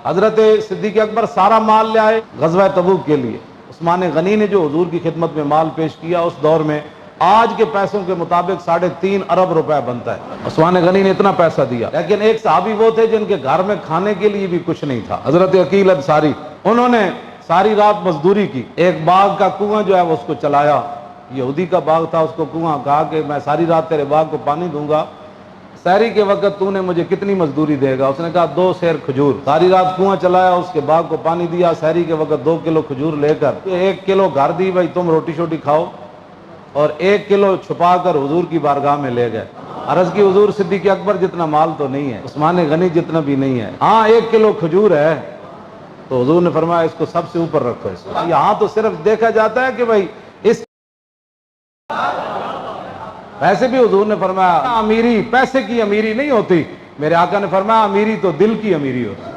حضرت صدیق اکبر سارا مال لے آئے غزوہ تبوک کے لیے. عثمان غنی نے جو حضور کی خدمت میں مال پیش کیا اس دور میں آج کے پیسوں کے مطابق 3.5 ارب روپے بنتا ہے. عثمان غنی نے اتنا پیسہ دیا. لیکن ایک صحابی وہ تھے جن کے گھر میں کھانے کے لیے بھی کچھ نہیں تھا, حضرت عقیل انصاری. انہوں نے ساری رات مزدوری کی, ایک باغ کا کنواں جو ہے وہ اس کو چلایا. یہودی کا باغ تھا, اس کو کنواں, کہا کہ میں ساری رات تیرے باغ کو پانی دوں گا, سحری کے وقت تو نے مجھے کتنی مزدوری دے گا؟ اس نے کہا 2 سیر کھجور. ساری رات کنواں چلایا, اس کے باغ کو پانی دیا, سحری کے وقت 2 کلو کھجور لے کر 1 کلو گھر دی, بھائی تم روٹی شوٹی کھاؤ, اور 1 کلو چھپا کر حضور کی بارگاہ میں لے گئے. عرض کی حضور صدیق اکبر جتنا مال تو نہیں ہے, عثمان غنی جتنا بھی نہیں ہے, ہاں 1 کلو کھجور ہے. تو حضور نے فرمایا اس کو سب سے اوپر رکھو. اس کو یہاں تو صرف دیکھا جاتا ہے کہ بھائی اس, ویسے بھی حضور نے فرمایا امیری پیسے کی امیری نہیں ہوتی, میرے آقا نے فرمایا امیری تو دل کی امیری ہوتی.